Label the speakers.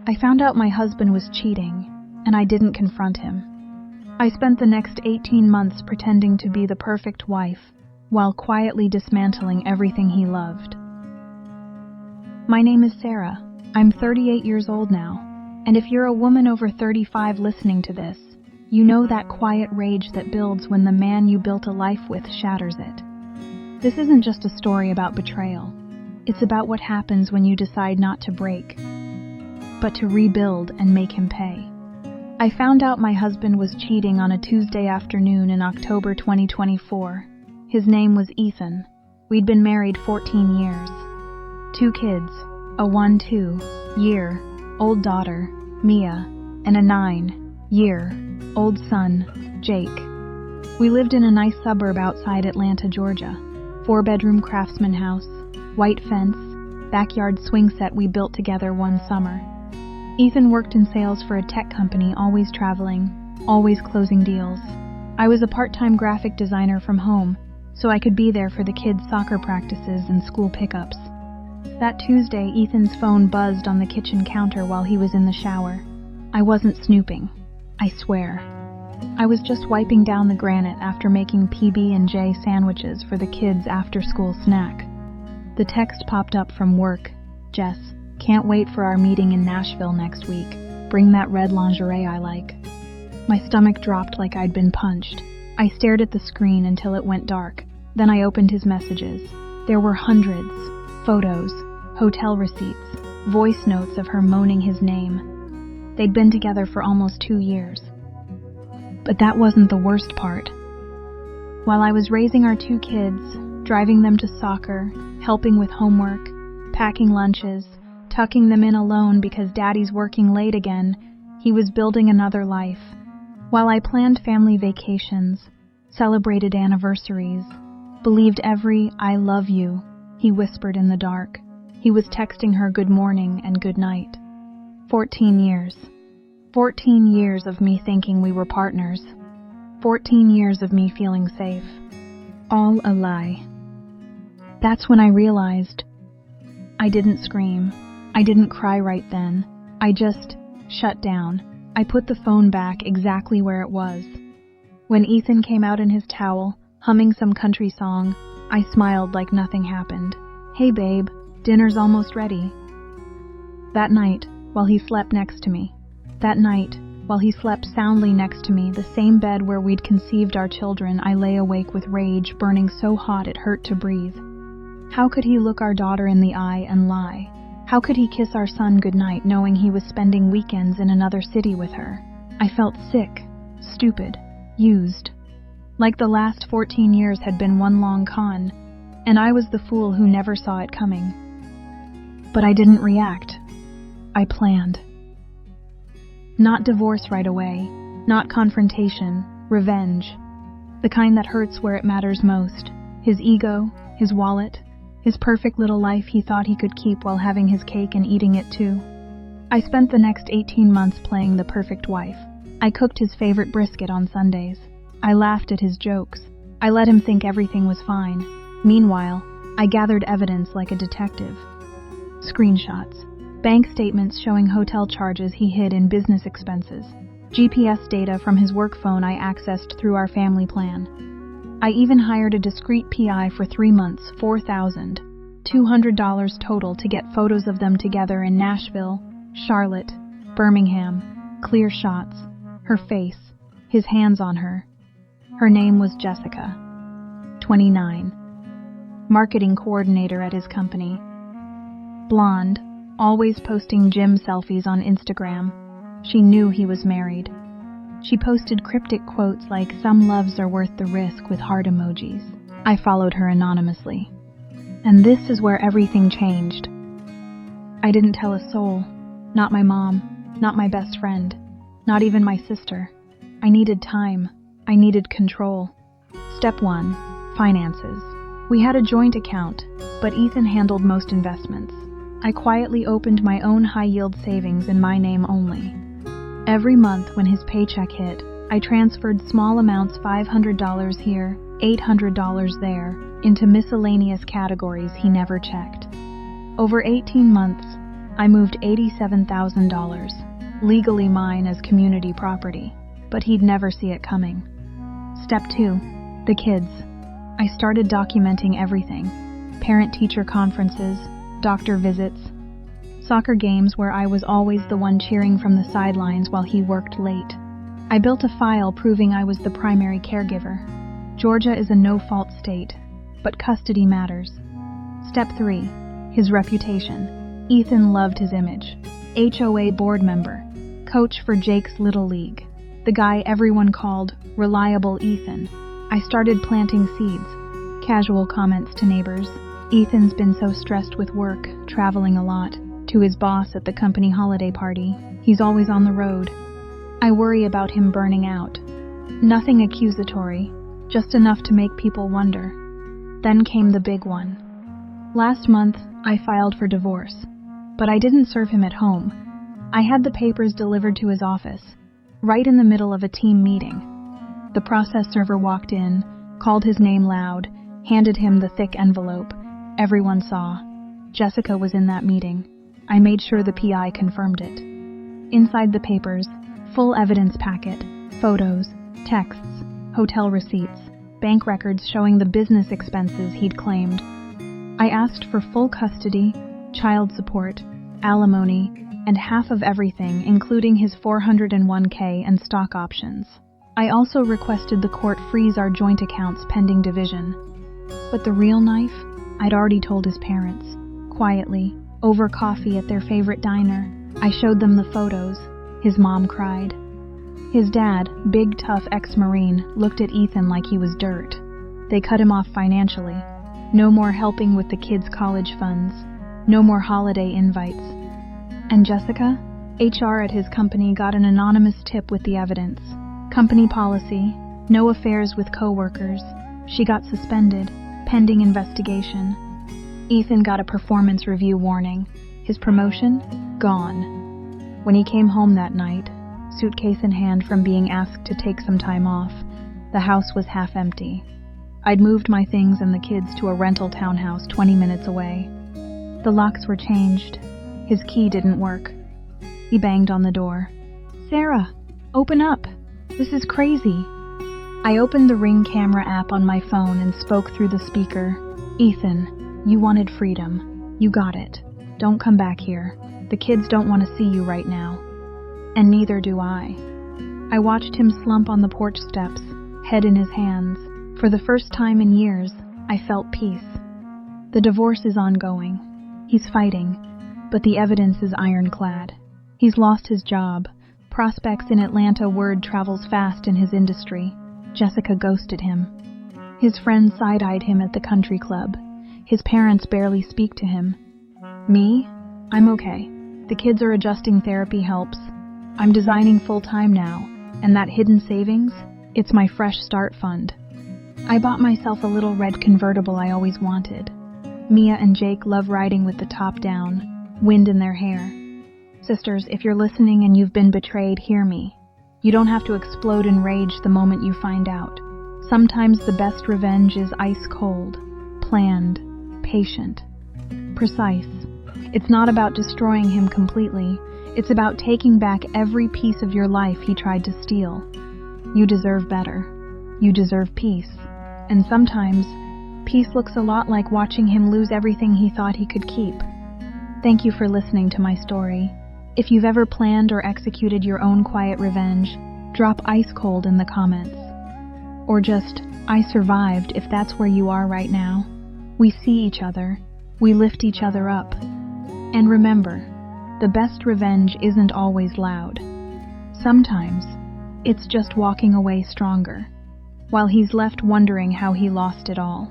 Speaker 1: I found out my husband was cheating, and I didn't confront him. I spent the next 18 months pretending to be the perfect wife, while quietly dismantling everything he loved. My name is Sarah. I'm 38 years old now, and if you're a woman over 35 listening to this, you know that quiet rage that builds when the man you built a life with shatters it. This isn't just a story about betrayal. It's about what happens when you decide not to break, but to rebuild and make him pay. I found out my husband was cheating on a Tuesday afternoon in October 2024. His name was Ethan. We'd been married 14 years. 2 kids, a 1-2-year-old daughter, Mia, and a 9-year-old son, Jake. We lived in a nice suburb outside Atlanta, Georgia. 4-bedroom craftsman house, white fence, backyard swing set we built together one summer. Ethan worked in sales for a tech company, always traveling, always closing deals. I was a part-time graphic designer from home, so I could be there for the kids' soccer practices and school pickups. That Tuesday, Ethan's phone buzzed on the kitchen counter while he was in the shower. I wasn't snooping, I swear. I was just wiping down the granite after making PB&J sandwiches for the kids' after-school snack. The text popped up from work. Jess, can't wait for our meeting in Nashville next week. Bring that red lingerie I like. My stomach dropped like I'd been punched. I stared at the screen until it went dark. Then I opened his messages. There were hundreds. Photos, hotel receipts, voice notes of her moaning his name. They'd been together for almost 2 years. But that wasn't the worst part. While I was raising our 2 kids, driving them to soccer, helping with homework, packing lunches, tucking them in alone because Daddy's working late again, he was building another life. While I planned family vacations, celebrated anniversaries, believed every "I love you" he whispered in the dark, he was texting her good morning and good night. 14 years. 14 years of me thinking we were partners. 14 years of me feeling safe. All a lie. That's when I realized. I didn't scream. I didn't cry right then. I just shut down. I put the phone back exactly where it was. When Ethan came out in his towel, humming some country song, I smiled like nothing happened. Hey babe, dinner's almost ready. That night, while he slept next to me, soundly next to me, the same bed where we'd conceived our children, I lay awake with rage burning so hot it hurt to breathe. How could he look our daughter in the eye and lie? How could he kiss our son goodnight knowing he was spending weekends in another city with her? I felt sick, stupid, used. Like the last 14 years had been one long con, and I was the fool who never saw it coming. But I didn't react. I planned. Not divorce right away, not confrontation, revenge. The kind that hurts where it matters most. His ego, his wallet, his perfect little life he thought he could keep while having his cake and eating it too. I spent the next 18 months playing the perfect wife. I cooked his favorite brisket on Sundays. I laughed at his jokes. I let him think everything was fine. Meanwhile, I gathered evidence like a detective. Screenshots, bank statements showing hotel charges he hid in business expenses, GPS data from his work phone I accessed through our family plan. I even hired a discreet PI for 3 months, $4,200 total to get photos of them together in Nashville, Charlotte, Birmingham, clear shots, her face, his hands on her. Her name was Jessica, 29, marketing coordinator at his company. Blonde, always posting gym selfies on Instagram. She knew he was married. She posted cryptic quotes like, "Some loves are worth the risk," with heart emojis. I followed her anonymously. And this is where everything changed. I didn't tell a soul. Not my mom, not my best friend, not even my sister. I needed time. I needed control. Step 1, finances. We had a joint account, but Ethan handled most investments. I quietly opened my own high-yield savings in my name only. Every month when his paycheck hit, I transferred small amounts, $500 here, $800 there, into miscellaneous categories he never checked. Over 18 months, I moved $87,000, legally mine as community property, but he'd never see it coming. Step 2. The kids. I started documenting everything. Parent-teacher conferences, doctor visits, soccer games where I was always the one cheering from the sidelines while he worked late. I built a file proving I was the primary caregiver. Georgia is a no-fault state, but custody matters. Step 3. His reputation. Ethan loved his image. HOA board member, coach for Jake's Little League, the guy everyone called Reliable Ethan. I started planting seeds. Casual comments to neighbors. Ethan's been so stressed with work, traveling a lot. To his boss at the company holiday party, he's always on the road. I worry about him burning out. Nothing accusatory, just enough to make people wonder. Then came the big one. Last month, I filed for divorce, but I didn't serve him at home. I had the papers delivered to his office, right in the middle of a team meeting. The process server walked in, called his name loud, handed him the thick envelope. Everyone saw. Jessica was in that meeting. I made sure the PI confirmed it. Inside the papers, full evidence packet, photos, texts, hotel receipts, bank records showing the business expenses he'd claimed. I asked for full custody, child support, alimony, and half of everything, including his 401k and stock options. I also requested the court freeze our joint accounts pending division. But the real knife? I'd already told his parents. Quietly, over coffee at their favorite diner, I showed them the photos. His mom cried. His dad, big tough ex-Marine, looked at Ethan like he was dirt. They cut him off financially. No more helping with the kids' college funds. No more holiday invites. And Jessica? HR at his company got an anonymous tip with the evidence. Company policy, no affairs with coworkers. She got suspended, pending investigation. Ethan got a performance review warning. His promotion? Gone. When he came home that night, suitcase in hand from being asked to take some time off, the house was half empty. I'd moved my things and the kids to a rental townhouse 20 minutes away. The locks were changed. His key didn't work. He banged on the door. "Sarah, open up. This is crazy." I opened the Ring camera app on my phone and spoke through the speaker. "Ethan, you wanted freedom. You got it. Don't come back here. The kids don't want to see you right now. And neither do I." I watched him slump on the porch steps, head in his hands. For the first time in years, I felt peace. The divorce is ongoing. He's fighting, but the evidence is ironclad. He's lost his job. Prospects in Atlanta, word travels fast in his industry. Jessica ghosted him. His friends side-eyed him at the country club. His parents barely speak to him. Me? I'm okay. The kids are adjusting, therapy helps. I'm designing full-time now, and that hidden savings? It's my fresh start fund. I bought myself a little red convertible I always wanted. Mia and Jake love riding with the top down, wind in their hair. Sisters, if you're listening and you've been betrayed, hear me. You don't have to explode in rage the moment you find out. Sometimes the best revenge is ice cold, planned, patient, precise. It's not about destroying him completely. It's about taking back every piece of your life he tried to steal. You deserve better. You deserve peace. And sometimes, peace looks a lot like watching him lose everything he thought he could keep. Thank you for listening to my story. If you've ever planned or executed your own quiet revenge, drop ice cold in the comments. Or just, I survived, if that's where you are right now. We see each other. We lift each other up. And remember, the best revenge isn't always loud. Sometimes, it's just walking away stronger, while he's left wondering how he lost it all.